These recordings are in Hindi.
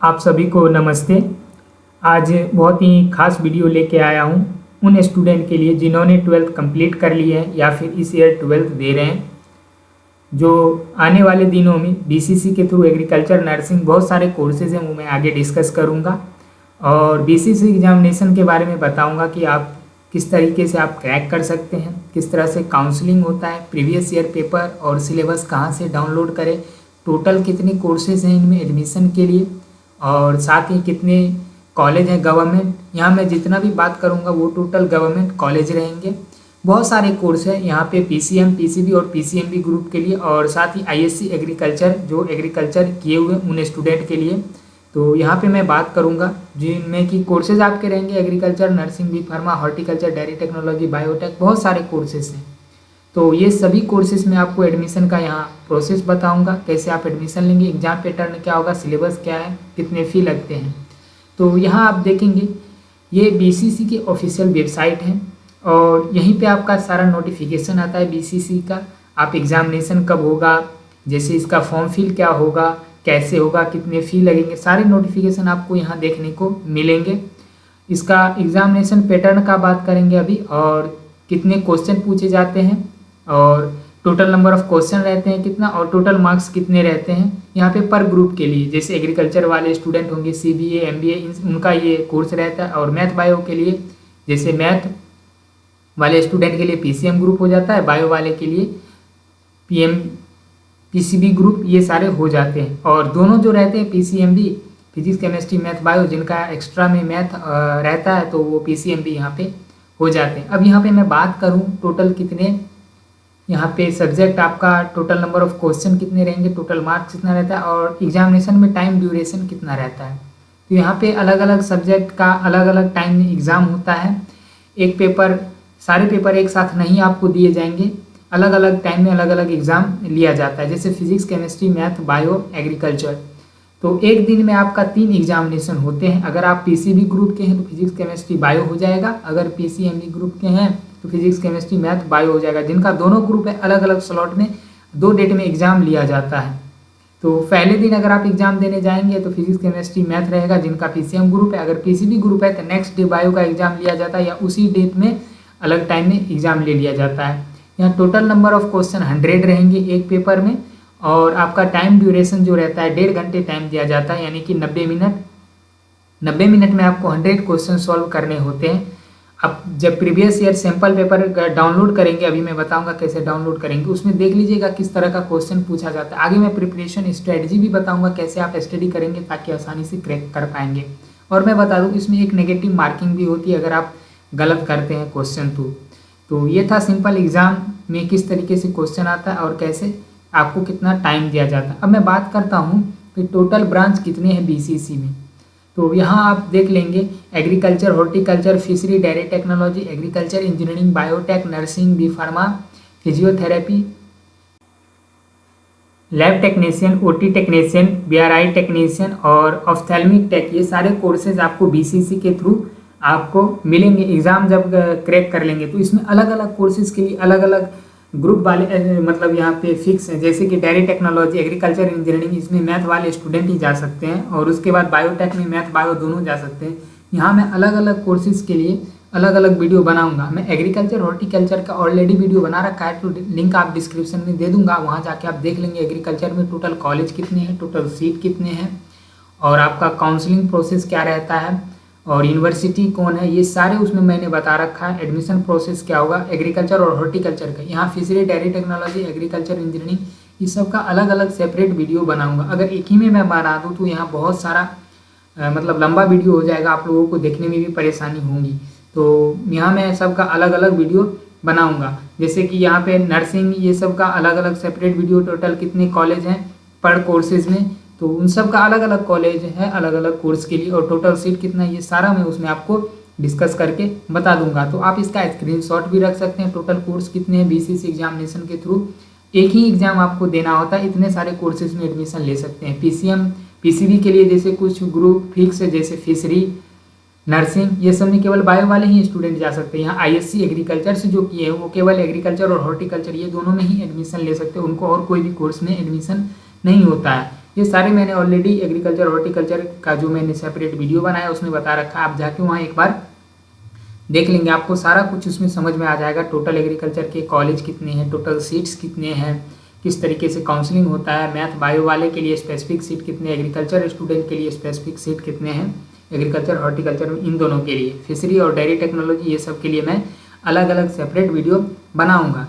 आप सभी को नमस्ते। आज बहुत ही खास वीडियो लेके आया हूँ उन स्टूडेंट के लिए जिन्होंने 12th कंप्लीट कर ली है या फिर इस ईयर 12th दे रहे हैं, जो आने वाले दिनों में बीसीसी के थ्रू एग्रीकल्चर नर्सिंग बहुत सारे कोर्सेज हैं वो मैं आगे डिस्कस करूँगा और बीसीसी एग्जामिनेशन के बारे में बताऊँगा कि आप किस तरीके से आप क्रैक कर सकते हैं, किस तरह से काउंसलिंग होता है, प्रीवियस ईयर पेपर और सिलेबस कहाँ से डाउनलोड करें, टोटल कितने कोर्सेज हैं इनमें एडमिशन के लिए और साथ ही कितने कॉलेज हैं गवर्नमेंट। यहाँ मैं जितना भी बात करूँगा वो टोटल गवर्नमेंट कॉलेज रहेंगे। बहुत सारे कोर्स हैं यहाँ पे पीसीएम, पीसीबी और पीसीएमबी ग्रुप के लिए और साथ ही आईएससी एग्रीकल्चर जो एग्रीकल्चर किए हुए उन स्टूडेंट के लिए। तो यहाँ पे मैं बात करूँगा जिनमें कि कोर्सेज आपके रहेंगे agriculture, nursing, B pharma, horticulture, dairy technology, biotech, बहुत सारे कोर्सेज हैं। तो ये सभी कोर्सेज में आपको एडमिशन का यहाँ प्रोसेस बताऊंगा, कैसे आप एडमिशन लेंगे, एग्जाम पैटर्न क्या होगा, सिलेबस क्या है, कितने फ़ी लगते हैं। तो यहाँ आप देखेंगे ये बीसीसी की ऑफिशियल वेबसाइट है और यहीं पे आपका सारा नोटिफिकेशन आता है बीसीसी का। आप एग्जामिनेशन कब होगा, जैसे इसका फॉर्म फिल क्या होगा, कैसे होगा, कितने फ़ी लगेंगे, सारे नोटिफिकेशन आपको यहाँ देखने को मिलेंगे। इसका एग्जामिनेशन पैटर्न का बात करेंगे अभी और कितने क्वेश्चन पूछे जाते हैं और टोटल नंबर ऑफ क्वेश्चन रहते हैं कितना और टोटल मार्क्स कितने रहते हैं यहाँ पे पर ग्रुप के लिए। जैसे एग्रीकल्चर वाले स्टूडेंट होंगे सीबीए, एमबीए, उनका ये कोर्स रहता है और मैथ बायो के लिए जैसे मैथ वाले स्टूडेंट के लिए पीसीएम ग्रुप हो जाता है, बायो वाले के लिए पीसीबी ग्रुप, ये सारे हो जाते हैं। और दोनों जो रहते हैं PCMB, physics chemistry math bio, जिनका एक्स्ट्रा में मैथ रहता है तो वो पीसीएमबी यहाँ पे हो जाते हैं। अब यहाँ पे मैं बात करूँ टोटल कितने यहाँ पे सब्जेक्ट, आपका टोटल नंबर ऑफ क्वेश्चन कितने रहेंगे, टोटल मार्क्स कितना रहता है और एग्जामिनेशन में टाइम ड्यूरेशन कितना रहता है। तो यहाँ पे अलग अलग सब्जेक्ट का अलग अलग टाइम में एग्ज़ाम होता है। एक पेपर, सारे पेपर एक साथ नहीं आपको दिए जाएंगे, अलग अलग टाइम में अलग अलग एग्ज़ाम लिया जाता है। जैसे physics chemistry math bio agriculture, तो एक दिन में आपका 3 एग्जामिनेशन होते हैं। अगर आप पीसीबी ग्रुप के हैं तो फिजिक्स केमिस्ट्री बायो हो जाएगा, अगर पीसीएमबी ग्रुप के हैं तो फिजिक्स केमिस्ट्री मैथ बायो हो जाएगा। जिनका दोनों ग्रुप है अलग अलग स्लॉट में 2 डेट में एग्जाम लिया जाता है। तो पहले दिन अगर आप एग्जाम देने जाएंगे तो फिजिक्स केमिस्ट्री मैथ रहेगा जिनका पीसीएम ग्रुप है, अगर पीसीबी ग्रुप है तो नेक्स्ट डे बायो का एग्जाम लिया जाता है या उसी डेट में अलग टाइम में एग्जाम ले लिया जाता है। यहाँ टोटल नंबर ऑफ क्वेश्चन 100 रहेंगे एक पेपर में और आपका टाइम ड्यूरेशन जो रहता है 1.5 घंटे टाइम दिया जाता है, यानी कि 90 मिनट। 90 मिनट में आपको 100 क्वेश्चन सॉल्व करने होते हैं। अब जब previous year sample paper download करेंगे, अभी मैं बताऊंगा कैसे डाउनलोड करेंगे, उसमें देख लीजिएगा किस तरह का क्वेश्चन पूछा जाता है। आगे मैं प्रिपरेशन स्ट्रेटजी भी बताऊंगा कैसे आप स्टडी करेंगे ताकि आसानी से क्रैक कर पाएंगे। और मैं बता दूं इसमें एक नेगेटिव मार्किंग भी होती है अगर आप गलत करते हैं क्वेश्चन। तो ये था सिंपल एग्जाम में किस तरीके से क्वेश्चन आता है और कैसे आपको कितना टाइम दिया जाता है। अब मैं बात करता हूँ कि टोटल ब्रांच कितने हैं बीसीसी में। तो यहाँ आप देख लेंगे agriculture, horticulture, fishery, dairy technology, agriculture engineering, biotech, nursing, B pharma, physiotherapy, lab technician, OT technician, BRI technician और ऑफ्थेल्मिक टेक, ये सारे कोर्सेज आपको बीसीसी के थ्रू आपको मिलेंगे। एग्ज़ाम जब क्रैक कर लेंगे तो इसमें अलग अलग कोर्सेज के लिए अलग अलग ग्रुप वाले मतलब यहाँ पे फिक्स हैं। जैसे कि डेयरी टेक्नोलॉजी, एग्रीकल्चर इंजीनियरिंग, इसमें मैथ वाले स्टूडेंट ही जा सकते हैं और उसके बाद बायोटेक में मैथ बायो दोनों जा सकते हैं। यहाँ मैं अलग अलग कोर्सेज के लिए अलग अलग वीडियो बनाऊंगा। मैं एग्रीकल्चर हॉर्टिकल्चर का ऑलरेडी वीडियो बना रखा है, तो लिंक आप डिस्क्रिप्शन में दे दूंगा, वहाँ जाके आप देख लेंगे एग्रीकल्चर में टोटल कॉलेज कितने हैं, टोटल सीट कितने हैं और आपका काउंसलिंग प्रोसेस क्या रहता है और यूनिवर्सिटी कौन है, ये सारे उसमें मैंने बता रखा है। एडमिशन प्रोसेस क्या होगा एग्रीकल्चर और हॉर्टिकल्चर का, यहाँ fishery, dairy technology, agriculture engineering, इस सब का अलग अलग सेपरेट वीडियो बनाऊंगा। अगर एक ही में मैं बना दूँ तो यहाँ बहुत सारा मतलब लंबा वीडियो हो जाएगा, आप लोगों को देखने में भी परेशानी होगी। तो यहाँ मैं सबका अलग अलग वीडियो बनाऊंगा। जैसे कि यहाँ पे नर्सिंग, ये सब का अलग अलग सेपरेट वीडियो, टोटल कितने कॉलेज हैं पर कोर्सेज में, तो उन सब का अलग अलग कॉलेज है अलग अलग कोर्स के लिए और टोटल सीट कितना, ये सारा मैं उसमें आपको डिस्कस करके बता दूंगा। तो आप इसका स्क्रीनशॉट भी रख सकते हैं। टोटल कोर्स कितने हैं बीसीसी एग्जामिनेशन के थ्रू, एक ही एग्जाम आपको देना होता है, इतने सारे कोर्सेज में एडमिशन ले सकते हैं। पीसीएम, पीसीबी के लिए जैसे कुछ ग्रुप फिक्स है, जैसे फिशरी, नर्सिंग, ये सब में केवल बायो वाले ही स्टूडेंट जा सकते हैं। यहाँ आईएससी एग्रीकल्चर से जो किए हैं वो केवल एग्रीकल्चर और हॉर्टिकल्चर ये दोनों में ही एडमिशन ले सकते हैं, उनको और कोई भी कोर्स में एडमिशन नहीं होता है। ये सारे मैंने ऑलरेडी एग्रीकल्चर हॉर्टिकल्चर का जो मैंने सेपरेट वीडियो बनाया उसमें बता रखा है, आप जाके वहाँ एक बार देख लेंगे, आपको सारा कुछ उसमें समझ में आ जाएगा। टोटल एग्रीकल्चर के कॉलेज कितने हैं, टोटल सीट्स कितने हैं, किस तरीके से काउंसलिंग होता है, मैथ बायो वाले के लिए स्पेसिफिक सीट कितने, एग्रीकल्चर स्टूडेंट के लिए स्पेसिफिक सीट कितने हैं, एग्रीकल्चर हॉर्टिकल्चर इन दोनों के लिए, फिशरी और डेयरी टेक्नोलॉजी, ये सब के लिए मैं अलग अलग सेपरेट वीडियो बनाऊँगा।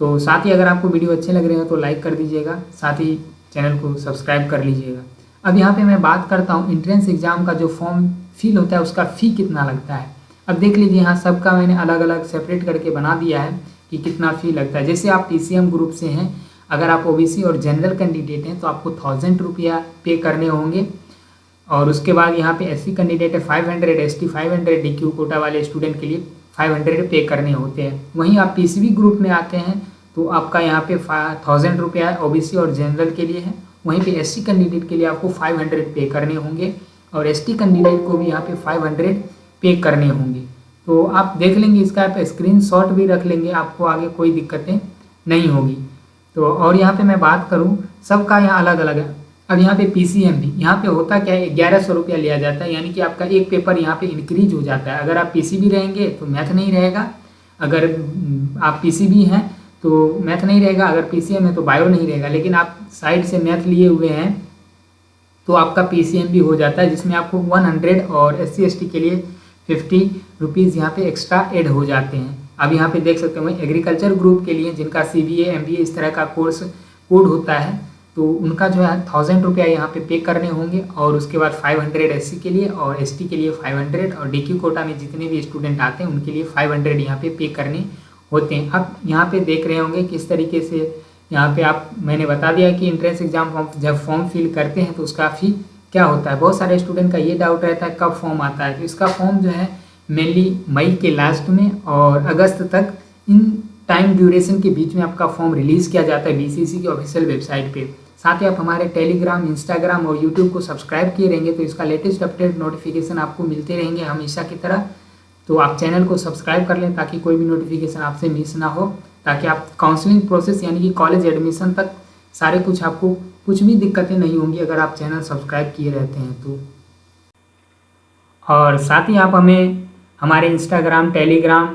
तो साथ ही अगर आपको वीडियो अच्छे लग रहे हैं तो लाइक कर दीजिएगा, साथ ही चैनल को सब्सक्राइब कर लीजिएगा। अब यहाँ पे मैं बात करता हूँ इंट्रेंस एग्जाम का जो फॉर्म फिल होता है उसका फ़ी कितना लगता है। अब देख लीजिए यहाँ सबका मैंने अलग अलग सेपरेट करके बना दिया है कि कितना फ़ी लगता है। जैसे आप PCM ग्रुप से हैं, अगर आप OBC और जनरल कैंडिडेट हैं तो आपको 1000 रुपया पे करने होंगे, और उसके बाद यहाँ पे SC कैंडिडेट है 500, ST 500, DQ कोटा वाले स्टूडेंट के लिए 500 पे करने होते हैं। वहीं आप PCB ग्रुप में आते हैं तो आपका यहाँ पे 1000 रुपया है, OBC और जनरल के लिए है। वहीं पे SC कैंडिडेट के लिए आपको 500 पे करने होंगे, और ST कैंडिडेट को भी यहाँ पे 500 पे करने होंगे। तो आप देख लेंगे, इसका आप स्क्रीनशॉट भी रख लेंगे, आपको आगे कोई दिक्कतें नहीं होगी। तो और यहाँ पे मैं बात करूँ, सबका यहाँ अलग अलग है। अब यहाँ पे PCM भी यहाँ पे होता क्या है, 1100 रुपया लिया जाता है, यानी कि आपका एक पेपर यहाँ पे इंक्रीज हो जाता है। अगर आप PCB रहेंगे तो मैथ नहीं रहेगा, अगर आप PCB हैं तो मैथ नहीं रहेगा, अगर PCM है तो बायो नहीं रहेगा। लेकिन आप साइड से मैथ लिए हुए हैं तो आपका PCM भी हो जाता है, जिसमें आपको 100 और SC ST के लिए 50 रुपीज़ यहाँ पे एक्स्ट्रा ऐड हो जाते हैं। अब यहाँ पे देख सकते हो एग्रीकल्चर ग्रुप के लिए जिनका CBA MBA इस तरह का कोर्स कोड होता है, तो उनका जो है 1000 रुपया यहाँ पे करने होंगे, और उसके बाद 500 SC के लिए और ST के लिए 500, और DQ कोटा में जितने भी स्टूडेंट आते हैं उनके लिए 500 यहाँ पे करने होते हैं। अब यहाँ पे देख रहे होंगे किस तरीके से यहाँ पे आप, मैंने बता दिया कि इंट्रेंस एग्जाम जब फॉर्म फिल करते हैं तो उसका फ़ी क्या होता है। बहुत सारे स्टूडेंट का ये डाउट रहता है कब फॉर्म आता है, तो इसका फॉर्म जो है मेनली मई के लास्ट में और अगस्त तक, इन टाइम ड्यूरेशन के बीच में आपका फॉर्म रिलीज़ किया जाता है BCC की ऑफिशियल वेबसाइट पे। साथ ही आप हमारे टेलीग्राम, इंस्टाग्राम और यूट्यूब को सब्सक्राइब किए रहेंगे तो इसका लेटेस्ट अपडेट नोटिफिकेशन आपको मिलते रहेंगे हमेशा की तरह। तो आप चैनल को सब्सक्राइब कर लें ताकि कोई भी नोटिफिकेशन आपसे मिस ना हो, ताकि आप काउंसलिंग प्रोसेस यानी कि कॉलेज एडमिशन तक सारे कुछ आपको कुछ भी दिक्कतें नहीं होंगी अगर आप चैनल सब्सक्राइब किए रहते हैं तो। और साथ ही आप हमें हमारे इंस्टाग्राम, टेलीग्राम,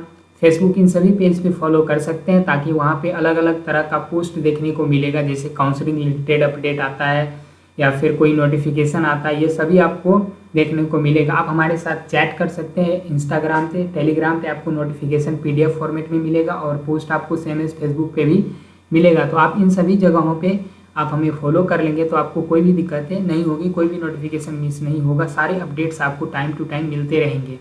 फेसबुक इन सभी पेज पे फॉलो कर सकते हैं, ताकि वहाँ पे अलग अलग तरह का पोस्ट देखने को मिलेगा, जैसे काउंसलिंग रिलेटेड अपडेट आता है या फिर कोई नोटिफिकेशन आता है, ये सभी आपको देखने को मिलेगा। आप हमारे साथ चैट कर सकते हैं इंस्टाग्राम पे, टेलीग्राम पे आपको नोटिफिकेशन PDF फॉर्मेट में मिलेगा, और पोस्ट आपको सेम एज फेसबुक पे भी मिलेगा। तो आप इन सभी जगहों पे आप हमें फॉलो कर लेंगे तो आपको कोई भी दिक्कतें नहीं होगी, कोई भी नोटिफिकेशन मिस नहीं होगा, सारे अपडेट्स आपको टाइम टू टाइम मिलते रहेंगे।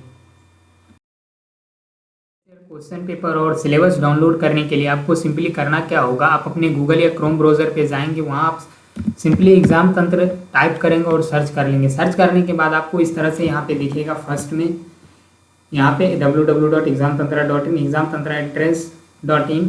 क्वेश्चन पेपर और सिलेबस डाउनलोड करने के लिए आपको सिंपली करना क्या होगा, आप अपने गूगल या क्रोम ब्राउज़र पे जाएंगे, वहाँ आप सिंपली एग्ज़ाम तंत्र टाइप करेंगे और सर्च कर लेंगे। सर्च करने के बाद आपको इस तरह से यहाँ पे दिखेगा, फर्स्ट में यहाँ पे www.examtantra.in, examtantra.in,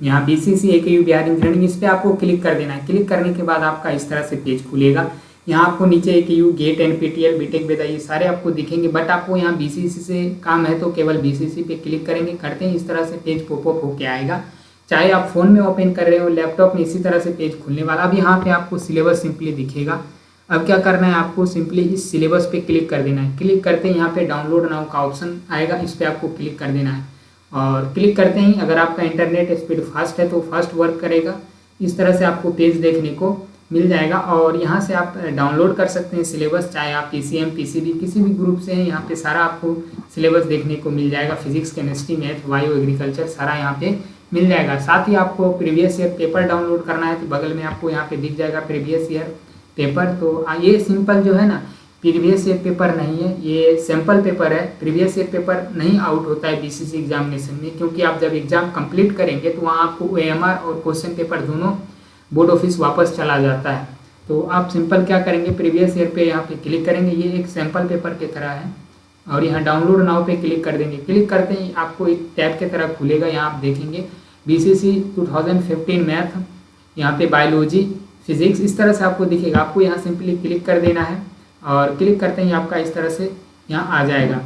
यहाँ BCC AKU बिहार इंजीनियरिंग, इस पर आपको क्लिक कर देना है। क्लिक करने के बाद आपका इस तरह से पेज खुलेगा। यहाँ आपको नीचे AKU, गेट, NPTEL, BTech वेदा ये सारे आपको दिखेंगे, बट आपको यहाँ BCC से काम है तो केवल BCC पे क्लिक करेंगे, करते हैं इस तरह से पेज पॉपअप होके आएगा। चाहे आप फ़ोन में ओपन कर रहे हो, लैपटॉप में, इसी तरह से पेज खुलने वाला। अब यहाँ पे आपको सिलेबस सिंपली दिखेगा। अब क्या करना है, आपको सिंपली इस सिलेबस पे क्लिक कर देना है। क्लिक करते ही यहाँ पे डाउनलोड नाउ का ऑप्शन आएगा, इस पर आपको क्लिक कर देना है, और क्लिक करते ही अगर आपका इंटरनेट स्पीड फास्ट है तो फास्ट वर्क करेगा। इस तरह से आपको पेज देखने को मिल जाएगा, और यहाँ से आप डाउनलोड कर सकते हैं सिलेबस, चाहे आप PCM, PCB किसी भी ग्रुप से हैं, यहाँ पे सारा आपको सिलेबस देखने को मिल जाएगा। Physics, chemistry, math, bio, agriculture सारा यहाँ पे मिल जाएगा। साथ ही आपको प्रीवियस ईयर पेपर डाउनलोड करना है तो बगल में आपको यहाँ पे दिख जाएगा प्रीवियस ईयर पेपर। तो ये सिंपल जो है ना, प्रीवियस ईयर पेपर नहीं है, ये सैम्पल पेपर है। प्रीवियस ईयर पेपर नहीं आउट होता है BCC एग्जामिनेशन में, क्योंकि आप जब एग्जाम कंप्लीट करेंगे तो वहाँ आपको OMR और क्वेश्चन पेपर दोनों बोर्ड ऑफिस वापस चला जाता है। तो आप सिंपल क्या करेंगे, प्रीवियस ईयर पे यहाँ पे क्लिक करेंगे, ये एक सैम्पल पेपर की तरह है, और यहाँ डाउनलोड नाउ पे क्लिक कर देंगे। क्लिक करते ही आपको एक टैब की तरह खुलेगा, यहाँ आप देखेंगे BCC 2015 मैथ, यहाँ पे बायोलॉजी, फिजिक्स, इस तरह से आपको दिखेगा। आपको यहाँ सिंपली क्लिक कर देना है, और क्लिक करते ही आपका इस तरह से यहाँ आ जाएगा।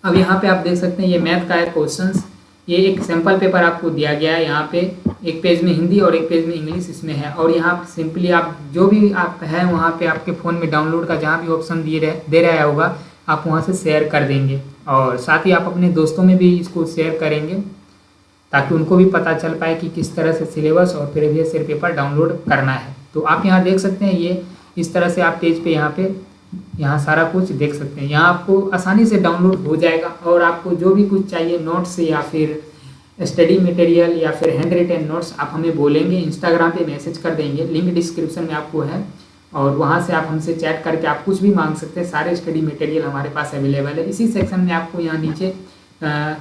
अब यहाँ पे आप देख सकते हैं ये मैथ का है क्वेश्चंस, ये एक सैम्पल पेपर आपको दिया गया है। यहाँ पे एक पेज में हिंदी और एक पेज में इंग्लिश इसमें है। और यहाँ सिंपली आप जो भी आप है वहाँ पे आपके फ़ोन में डाउनलोड का जहाँ भी ऑप्शन दे रहा होगा आप वहाँ से शेयर कर देंगे, और साथ ही आप अपने दोस्तों में भी इसको शेयर करेंगे ताकि उनको भी पता चल पाए कि किस तरह से सिलेबस और प्रीवियस ईयर पेपर डाउनलोड करना है। तो आप यहाँ देख सकते हैं, ये इस तरह से आप पेज पे यहाँ सारा कुछ देख सकते हैं। यहाँ आपको आसानी से डाउनलोड हो जाएगा, और आपको जो भी कुछ चाहिए नोट्स या फिर स्टडी मटेरियल या फिर हैंड रिटन नोट्स आप हमें बोलेंगे, इंस्टाग्राम पे मैसेज कर देंगे, लिंक डिस्क्रिप्शन में आपको है, और वहाँ से आप हमसे चैट करके आप कुछ भी मांग सकते हैं। सारे स्टडी मटेरियल हमारे पास अवेलेबल है। इसी सेक्शन में आपको यहाँ नीचे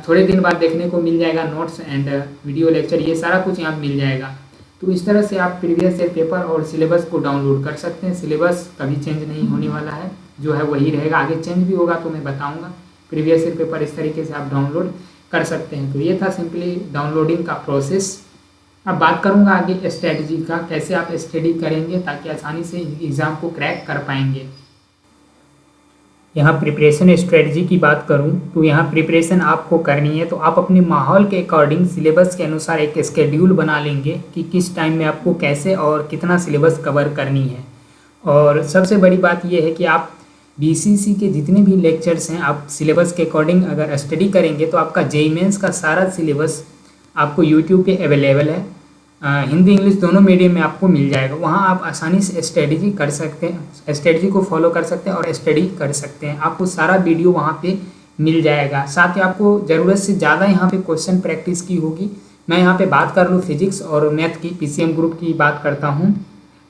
थोड़े दिन बाद देखने को मिल जाएगा नोट्स एंड वीडियो लेक्चर, ये सारा कुछ यहाँ मिल जाएगा। तो इस तरह से आप प्रीवियस ईयर पेपर और सिलेबस को डाउनलोड कर सकते हैं। सिलेबस कभी चेंज नहीं होने वाला है, जो है वही रहेगा। आगे चेंज भी होगा तो मैं बताऊँगा। प्रीवियस ईयर पेपर इस तरीके से आप डाउनलोड कर सकते हैं। तो ये था सिंपली डाउनलोडिंग का प्रोसेस। अब बात करूँगा आगे स्ट्रेटजी का, कैसे आप स्टडी करेंगे ताकि आसानी से एग्ज़ाम को क्रैक कर पाएंगे। यहाँ प्रिपरेशन स्ट्रेटजी की बात करूँ तो यहाँ प्रिपरेशन आपको करनी है तो आप अपने माहौल के अकॉर्डिंग सिलेबस के अनुसार एक स्केड्यूल बना लेंगे कि किस टाइम में आपको कैसे और कितना सिलेबस कवर करनी है। और सबसे बड़ी बात यह है कि आप बीसीसी के जितने भी लेक्चर्स हैं आप सिलेबस के अकॉर्डिंग अगर स्टडी करेंगे तो आपका जेईई मेंस का सारा सिलेबस आपको यूट्यूब पे अवेलेबल है। हिंदी इंग्लिश दोनों मीडियम में आपको मिल जाएगा। वहाँ आप आसानी से स्ट्रेटजी कर सकते हैं, स्ट्रेटजी को फॉलो कर सकते हैं और स्टडी कर सकते हैं। आपको सारा वीडियो वहाँ पे मिल जाएगा। साथ ही आपको ज़रूरत से ज़्यादा यहाँ पे क्वेश्चन प्रैक्टिस की होगी। मैं यहाँ पे बात कर लूँ फिजिक्स और मैथ की, पीसीएम ग्रुप की बात करता हूँ।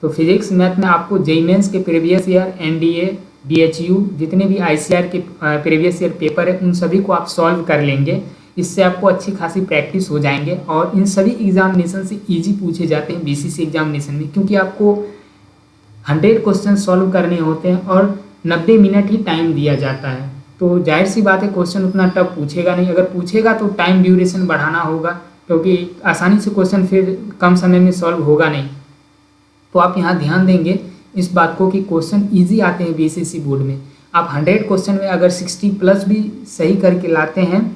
तो फिजिक्स मैथ में आपको जेईई मेंस के प्रीवियस ईयर, एनडीए, बीएचयू जितने भी आईसीआर के प्रीवियस ईयर पेपर है उन सभी को आप सॉल्व कर लेंगे। इससे आपको अच्छी खासी प्रैक्टिस हो जाएंगे। और इन सभी एग्जामिनेशन से इजी पूछे जाते हैं बीसीसी एग्जामिनेशन में, क्योंकि आपको 100 क्वेश्चन सॉल्व करने होते हैं और 90 मिनट ही टाइम दिया जाता है। तो जाहिर सी बात है क्वेश्चन उतना टफ पूछेगा नहीं। अगर पूछेगा तो टाइम ड्यूरेशन बढ़ाना होगा, क्योंकि आसानी से क्वेश्चन फिर कम समय में सॉल्व होगा नहीं। तो आप यहाँ ध्यान देंगे इस बात को कि क्वेश्चन ईजी आते हैं बीसीसी बोर्ड में। आप 100 क्वेश्चन में अगर 60 प्लस भी सही करके लाते हैं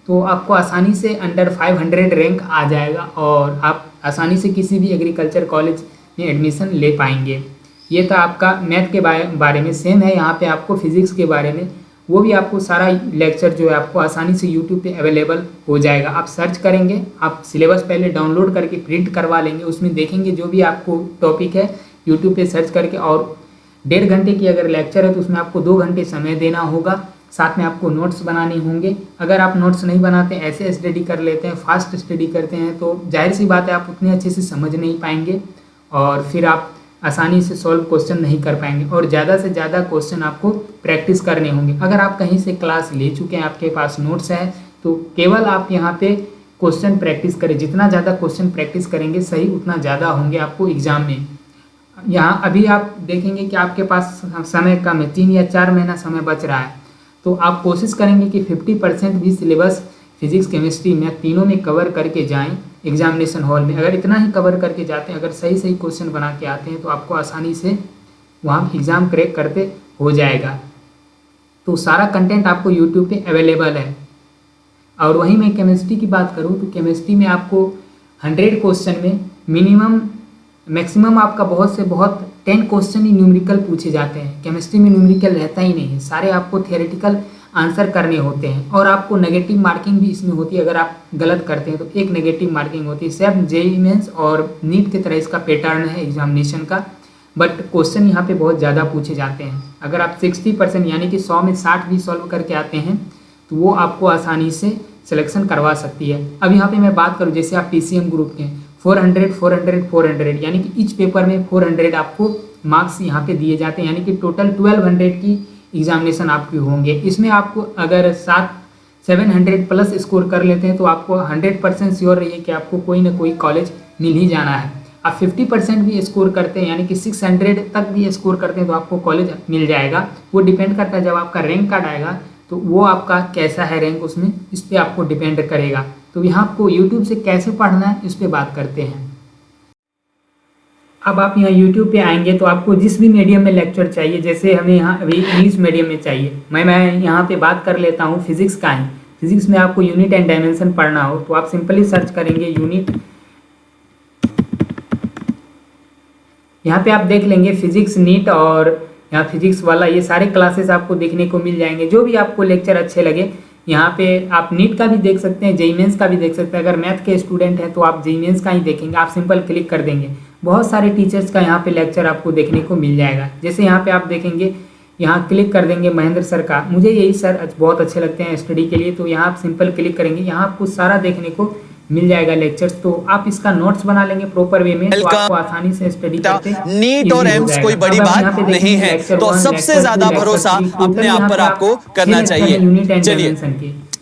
तो आपको आसानी से अंडर 500 रैंक आ जाएगा और आप आसानी से किसी भी एग्रीकल्चर कॉलेज में एडमिशन ले पाएंगे। ये था आपका मैथ के बारे में। सेम है यहाँ पे आपको फिजिक्स के बारे में, वो भी आपको सारा लेक्चर जो है आपको आसानी से यूट्यूब पे अवेलेबल हो जाएगा। आप सर्च करेंगे, आप सिलेबस पहले डाउनलोड करके प्रिंट करवा लेंगे, उसमें देखेंगे जो भी आपको टॉपिक है यूट्यूब पे सर्च करके। और 1.5 घंटे की अगर लेक्चर है तो उसमें आपको 2 घंटे समय देना होगा। साथ में आपको नोट्स बनाने होंगे। अगर आप नोट्स नहीं बनाते, ऐसे स्टडी कर लेते हैं, फास्ट स्टडी करते हैं, तो जाहिर सी बात है आप उतने अच्छे से समझ नहीं पाएंगे और फिर आप आसानी से सॉल्व क्वेश्चन नहीं कर पाएंगे। और ज़्यादा से ज़्यादा क्वेश्चन आपको प्रैक्टिस करने होंगे। अगर आप कहीं से क्लास ले चुके हैं, आपके पास नोट्स है, तो केवल आप यहाँ पे क्वेश्चन प्रैक्टिस करें। जितना ज़्यादा क्वेश्चन प्रैक्टिस करेंगे सही उतना ज़्यादा होंगे आपको एग्जाम में। यहाँ अभी आप देखेंगे कि आपके पास समय कम है, 3 या 4 महीना समय बच रहा है, तो आप कोशिश करेंगे कि 50% भी सिलेबस फिजिक्स, केमिस्ट्री, मैथ तीनों में कवर करके जाएं एग्जामिनेशन हॉल में। अगर इतना ही कवर करके जाते हैं, अगर सही सही क्वेश्चन बना के आते हैं, तो आपको आसानी से वहाँ एग्ज़ाम क्रैक करते हो जाएगा। तो सारा कंटेंट आपको यूट्यूब पे अवेलेबल है। और वहीं मैं केमिस्ट्री की बात करूँ तो केमिस्ट्री में आपको 100 क्वेश्चन में मैक्सिमम आपका बहुत से बहुत 10 क्वेश्चन ही न्यूमेरिकल पूछे जाते हैं। केमिस्ट्री में न्यूमेरिकल रहता ही नहीं है, सारे आपको थियोरेटिकल आंसर करने होते हैं। और आपको नेगेटिव मार्किंग भी इसमें होती है। अगर आप गलत करते हैं तो एक नेगेटिव मार्किंग होती है। सेम जेईई मेंस और नीट की तरह इसका पैटर्न है एग्जामिनेशन का, बट क्वेश्चन यहाँ पे बहुत ज़्यादा पूछे जाते हैं। अगर आप 60% यानी कि 100 में 60 भी सॉल्व करके आते हैं तो वो आपको आसानी से सिलेक्शन करवा सकती है। अब यहाँ पे मैं बात करूँ, जैसे आप पीसीएम ग्रुप के 400 400 400 यानी कि ईच पेपर में 400 आपको मार्क्स यहाँ पे दिए जाते हैं, यानी कि टोटल 1200 की एग्जामिनेशन आपकी होंगे। इसमें आपको अगर 700 प्लस स्कोर कर लेते हैं तो आपको 100% श्योर रहिए कि आपको कोई ना कोई कॉलेज मिल ही जाना है। आप 50% भी स्कोर करते हैं, यानी कि 600 तक भी स्कोर करते हैं तो आपको कॉलेज मिल जाएगा। वो डिपेंड करता है, जब आपका रैंक कार्ड आएगा तो वो आपका कैसा है रैंक, उसमें इस पर आपको डिपेंड करेगा। तो यहाँ आपको यूट्यूब से कैसे पढ़ना है इस पर बात करते हैं। अब आप यहाँ यूट्यूब पे आएंगे तो आपको जिस भी मीडियम में लेक्चर चाहिए, जैसे हमें यहाँ अभी इंग्लिश मीडियम में चाहिए, मैं यहाँ पे बात कर लेता हूँ फिजिक्स का ही। फिजिक्स में आपको यूनिट एंड डायमेंशन पढ़ना हो तो आप सिंपली सर्च करेंगे यूनिट यहाँ पे आप देख लेंगे फिजिक्स नीट और यहाँ फिजिक्स वाला ये सारे क्लासेस आपको देखने को मिल जाएंगे। जो भी आपको लेक्चर अच्छे लगे यहाँ पे आप नीट का भी देख सकते हैं, जेईई मेंस का भी देख सकते हैं। अगर मैथ के स्टूडेंट हैं तो आप जेईई मेंस का ही देखेंगे, आप सिंपल क्लिक कर देंगे, बहुत सारे टीचर्स का यहाँ पे लेक्चर आपको देखने को मिल जाएगा। जैसे यहाँ पे आप देखेंगे, यहाँ क्लिक कर देंगे महेंद्र सर का, मुझे यही सर बहुत अच्छे लगते हैं स्टडी के लिए, तो यहाँ आप सिंपल क्लिक करेंगे, यहाँ आपको सारा देखने को मिल जाएगा लेक्चर्स। तो आप इसका नोट्स बना लेंगे प्रॉपर वे में, तो आपको आसानी से स्टडी करते नीट और एम्स कोई बड़ी बात नहीं है, तो सबसे ज्यादा भरोसा अपने आप पर आपको करना चाहिए। चलिए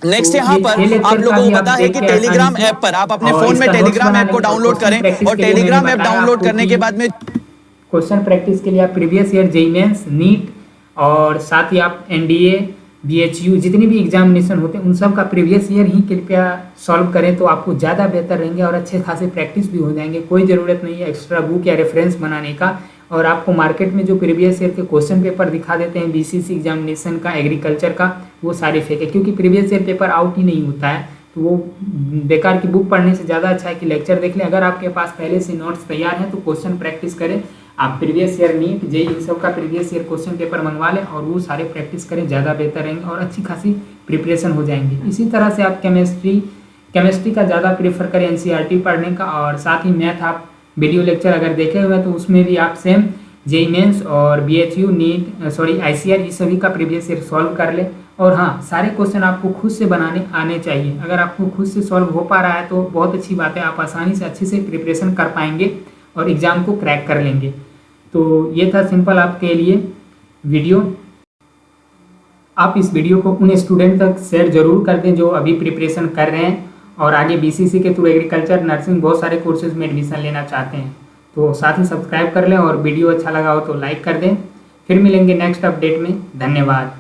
नेक्स्ट यहाँ पर आप लोगों को पता है कि टेलीग्राम ऐप पर आप अपने फोन में टेलीग्राम ऐप को डाउनलोड करें और टेलीग्राम ऐप डाउनलोड करने के बाद में क्वेश्चन प्रैक्टिस के लिए आप previous year JEE mains, NEET और साथ ही आप एनडीए, बीएचयू जितने भी एग्जामिनेशन होते हैं उन सब का प्रीवियस ईयर ही कृपया सॉल्व करें, तो आपको ज़्यादा बेहतर रहेंगे और अच्छे खासे प्रैक्टिस भी हो जाएंगे। कोई ज़रूरत नहीं है एक्स्ट्रा बुक या रेफरेंस बनाने का। और आपको मार्केट में जो प्रीवियस ईयर के क्वेश्चन पेपर दिखा देते हैं बीसीसी एग्जामिनेशन का, एग्रीकल्चर का, वो सारे फेक है, क्योंकि प्रीवियस ईयर पेपर आउट ही नहीं होता है। तो वो बेकार की बुक पढ़ने से ज़्यादा अच्छा है कि लेक्चर देख लें। अगर आपके पास पहले से नोट्स तैयार हैं तो क्वेश्चन प्रैक्टिस करें, आप प्रीवियस ईयर नीट, जेईई इन सब का प्रीवियस ईयर क्वेश्चन पेपर मंगवा लें और वो सारे प्रैक्टिस करें, ज़्यादा बेहतर रहेंगे और अच्छी खासी प्रिपरेशन हो जाएंगे। इसी तरह से आप केमिस्ट्री का ज़्यादा प्रीफर करें एनसीईआरटी पढ़ने का, और साथ ही मैथ आप वीडियो लेक्चर अगर देखे हुए हैं तो उसमें भी आप सेम जेईई मेंस और बीएचयू, नीट, आईसीआर ये सभी का प्रीवियस ईयर सॉल्व कर लें। और हाँ, सारे क्वेश्चन आपको खुद से बनाने आने चाहिए। अगर आपको खुद से सॉल्व हो पा रहा है तो बहुत अच्छी बात है, आप आसानी से अच्छे से प्रिपरेशन कर पाएंगे और एग्ज़ाम को क्रैक कर लेंगे। तो ये था सिंपल आपके लिए वीडियो। आप इस वीडियो को उन स्टूडेंट तक शेयर जरूर कर दें जो अभी प्रिपरेशन कर रहे हैं और आगे बीसीसी के थ्रू एग्रीकल्चर, नर्सिंग बहुत सारे कोर्सेज में एडमिशन लेना चाहते हैं। तो साथ ही सब्सक्राइब कर लें और वीडियो अच्छा लगा हो तो लाइक कर दें। फिर मिलेंगे नेक्स्ट अपडेट में। धन्यवाद।